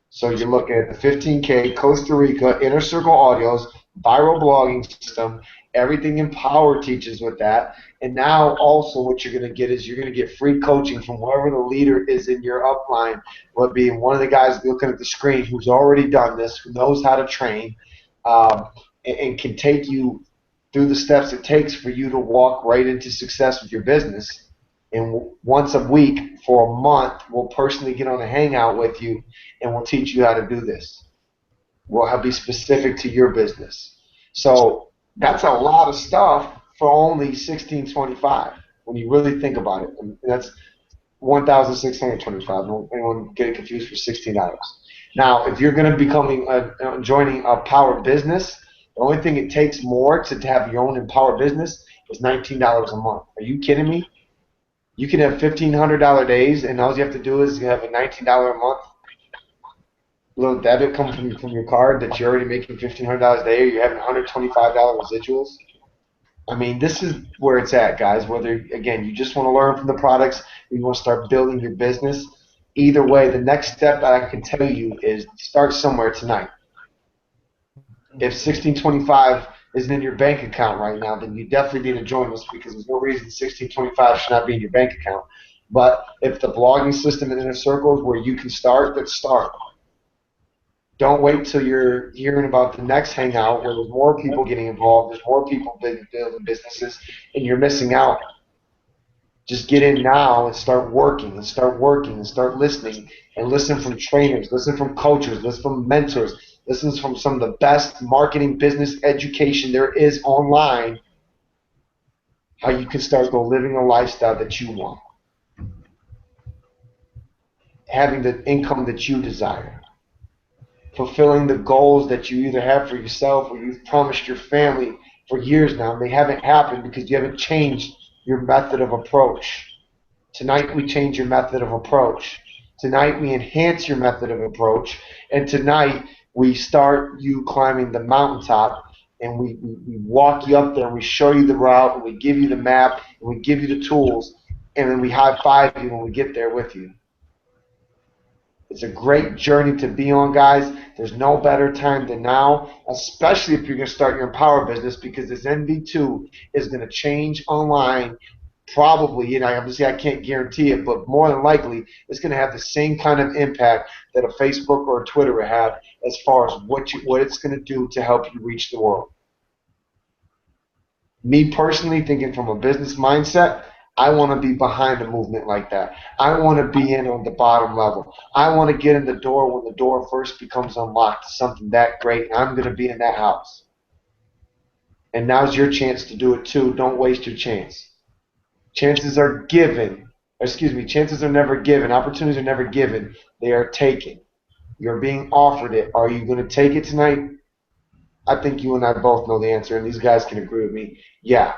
So you're looking at the 15K Costa Rica Inner Circle audios, viral blogging system, everything Empower teaches with that. And now also what you're going to get is you're going to get free coaching from whoever the leader is in your upline, whether it be one of the guys looking at the screen who's already done this, who knows how to train, and can take you through the steps it takes for you to walk right into success with your business. And once a week for a month, we'll personally get on a hangout with you and we'll teach you how to do this. We'll be specific to your business. So that's a lot of stuff for only $16.25 when you really think about it. And that's $1,625. Don't anyone get it confused for $16. Now, if you're going to becoming joining a power business, the only thing it takes more to have your own empower business is $19 a month. Are you kidding me? You can have $1,500 days, and all you have to do is you have a $19 a month little debit come from your card that you're already making $1,500 a day, or you're having $125 residuals. I mean, this is where it's at, guys. Whether, again, you just want to learn from the products, or you want to start building your business, either way, the next step that I can tell you is start somewhere tonight. If 1625 isn't in your bank account right now, then you definitely need to join us, because there's no reason 1625 should not be in your bank account. But if the blogging system and inner circles where you can start, then start. Don't wait till you're hearing about the next hangout where there's more people getting involved, there's more people building businesses, and you're missing out. Just get in now and start working and start working and start listening, and listen from trainers, listen from coaches, listen from mentors, listen from some of the best marketing business education there is online, how you can start living a lifestyle that you want, having the income that you desire, fulfilling the goals that you either have for yourself or you've promised your family for years now, and they haven't happened because you haven't changed your method of approach. Tonight we change your method of approach. Tonight we enhance your method of approach. And tonight we start you climbing the mountaintop, and we walk you up there, and we show you the route, and we give you the map, and we give you the tools, and then we high five you when we get there with you. It's a great journey to be on, guys. There's no better time than now, especially if you're going to start your Empower business, because this NV2 is going to change online. Probably, obviously I can't guarantee it, but more than likely it's going to have the same kind of impact that a Facebook or a Twitter would have, as far as what it's going to do to help you reach the world. Me personally, thinking from a business mindset, I want to be behind a movement like that. I want to be in on the bottom level. I want to get in the door when the door first becomes unlocked to something that great, and I'm going to be in that house. And now's your chance to do it too. Don't waste your chance. Chances are given. Chances are never given. Opportunities are never given. They are taken. You're being offered it. Are you going to take it tonight? I think you and I both know the answer, and these guys can agree with me. Yeah.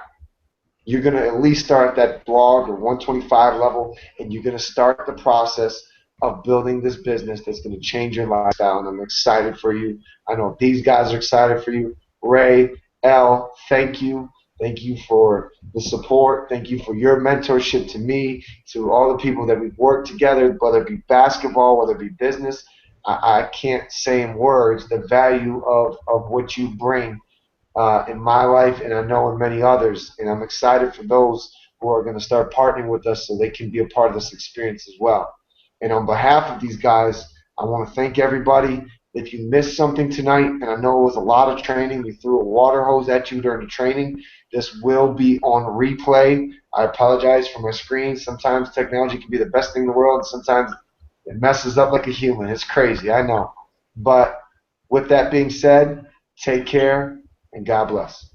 You're going to at least start at that blog or 125 level, and you're going to start the process of building this business that's going to change your lifestyle, and I'm excited for you. I know these guys are excited for you. Ray, L, thank you. Thank you for the support. Thank you for your mentorship to me, to all the people that we've worked together, whether it be basketball, whether it be business. I can't say in words the value of what you bring in my life, and I know in many others. And I'm excited for those who are going to start partnering with us so they can be a part of this experience as well. And on behalf of these guys, I want to thank everybody. If you missed something tonight, and I know it was a lot of training, we threw a water hose at you during the training, this will be on replay. I apologize for my screen. Sometimes technology can be the best thing in the world, and sometimes it messes up like a human. It's crazy, I know. But with that being said, take care, and God bless.